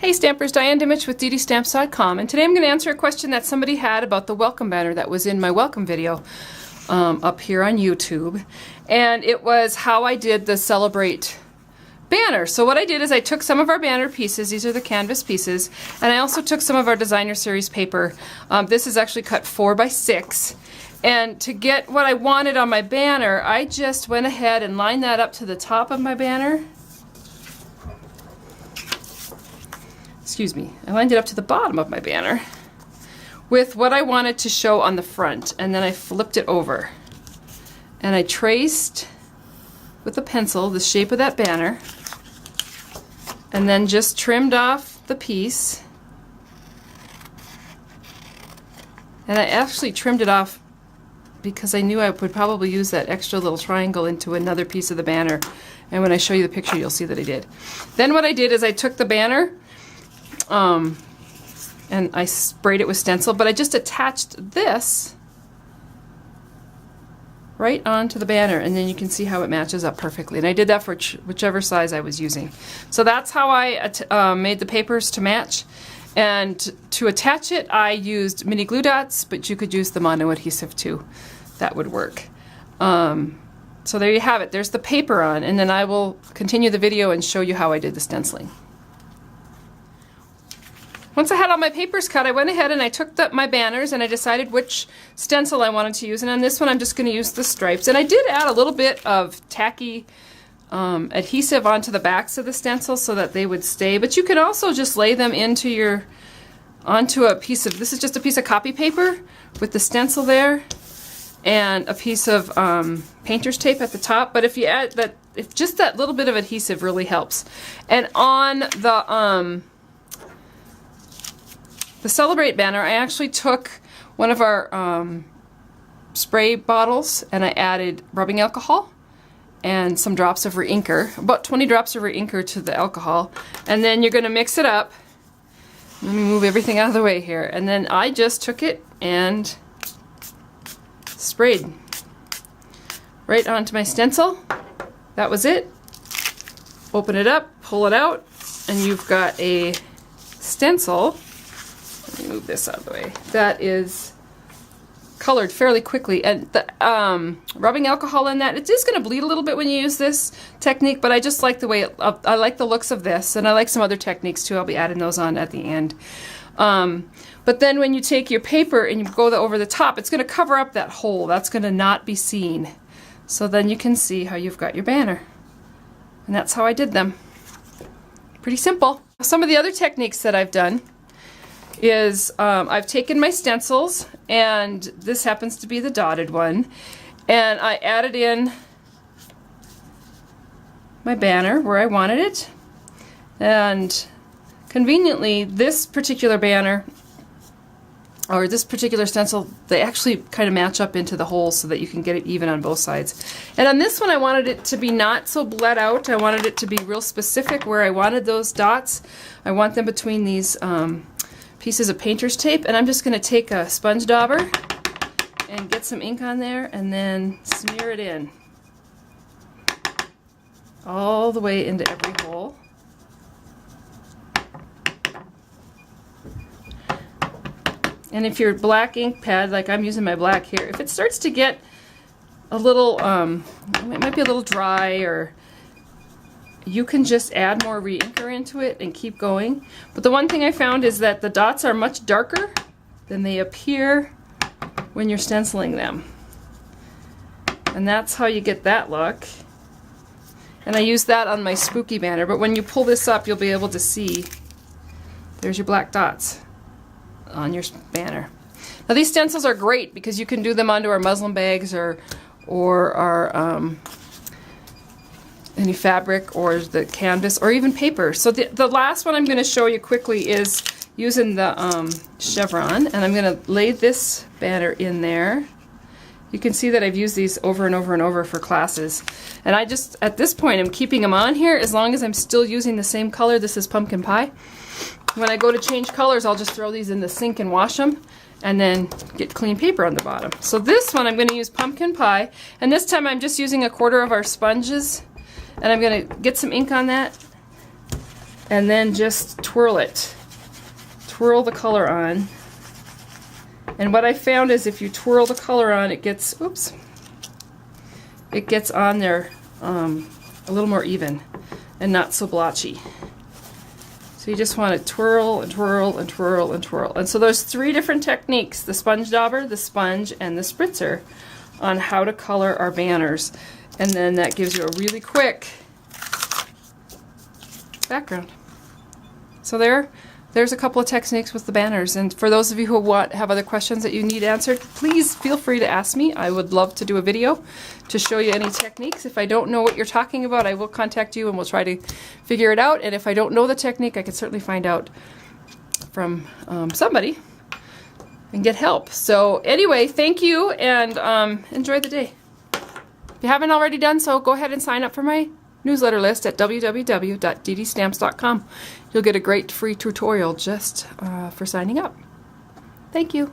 Hey Stampers, Diane Dimich with ddStamps.com, and today I'm going to answer a question that somebody had about the welcome banner that was in my welcome video up here on YouTube. And it was how I did the Celebrate banner. So what I did is I took some of our banner pieces, these are the canvas pieces, and I also took some of our designer series paper. This is actually cut 4 by 6. And to get what I wanted on my banner, I just went ahead and lined that up to the top of my banner. Excuse me, I lined it up to the bottom of my banner with what I wanted to show on the front, and then I flipped it over and I traced with a pencil the shape of that banner and then just trimmed off the piece. And I actually trimmed it off because I knew I would probably use that extra little triangle into another piece of the banner, and when I show you the picture you'll see that I did. Then what I did is I took the banner and I sprayed it with stencil, but I just attached this right onto the banner, and then you can see how it matches up perfectly. And I did that for whichever size I was using. So that's how I made the papers to match. And to attach it, I used mini glue dots, but you could use the mono adhesive too. That would work. So there you have it. There's the paper on, and then I will continue the video and show you how I did the stenciling. Once I had all my papers cut, I went ahead and I took my banners and I decided which stencil I wanted to use. And on this one I'm just going to use the stripes. And I did add a little bit of tacky adhesive onto the backs of the stencil so that they would stay. But you can also just lay them onto a piece of, this is just a piece of copy paper with the stencil there and a piece of painter's tape at the top. But if you add that, if just that little bit of adhesive really helps. And on the Celebrate banner, I actually took one of our spray bottles and I added rubbing alcohol and some drops of re-inker, about 20 drops of re-inker to the alcohol, and then you're going to mix it up. Let me move everything out of the way here, and then I just took it and sprayed right onto my stencil. That was it. Open it up, pull it out, and you've got a stencil. Let me move this out of the way. That is colored fairly quickly, and the rubbing alcohol in that, it is going to bleed a little bit when you use this technique, but I just like the way I like the looks of this, and I like some other techniques too. I'll be adding those on at the end. But then when you take your paper and you go over the top, it's going to cover up that hole. That's going to not be seen. So then you can see how you've got your banner. And that's how I did them. Pretty simple. Some of the other techniques that I've done is I've taken my stencils, and this happens to be the dotted one, and I added in my banner where I wanted it, and conveniently this particular banner or this particular stencil, they actually kind of match up into the holes so that you can get it even on both sides. And on this one I wanted it to be not so bled out. I wanted it to be real specific where I wanted those dots. I want them between these pieces of painter's tape, and I'm just going to take a sponge dauber and get some ink on there and then smear it in all the way into every hole. And if your black ink pad, like I'm using my black here, if it starts to get a little, it might be a little dry, or you can just add more re-inker into it and keep going. But the one thing I found is that the dots are much darker than they appear when you're stenciling them. And that's how you get that look. And I used that on my spooky banner, but when you pull this up you'll be able to see there's your black dots on your banner. Now these stencils are great because you can do them onto our muslin bags or our any fabric or the canvas or even paper. So the last one I'm going to show you quickly is using the chevron, and I'm going to lay this banner in there. You can see that I've used these over and over and over for classes, and I just at this point I'm keeping them on here as long as I'm still using the same color. This is pumpkin pie. When I go to change colors I'll just throw these in the sink and wash them and then get clean paper on the bottom. So this one I'm going to use pumpkin pie, and this time I'm just using 1/4 of our sponges, and I'm going to get some ink on that and then just twirl it. Twirl the color on. And what I found is if you twirl the color on, it gets, oops, it gets on there a little more even and not so blotchy. So you just want to twirl and twirl and twirl and twirl. And so there's 3 different techniques, the sponge dauber, the sponge, and the spritzer, on how to color our banners. And then that gives you a really quick background. So there's a couple of techniques with the banners. And for those of you who have other questions that you need answered, please feel free to ask me. I would love to do a video to show you any techniques. If I don't know what you're talking about, I will contact you and we'll try to figure it out. And if I don't know the technique, I can certainly find out from somebody and get help. So anyway, thank you, and enjoy the day. If you haven't already done so, go ahead and sign up for my newsletter list at www.ddStamps.com. You'll get a great free tutorial just for signing up. Thank you.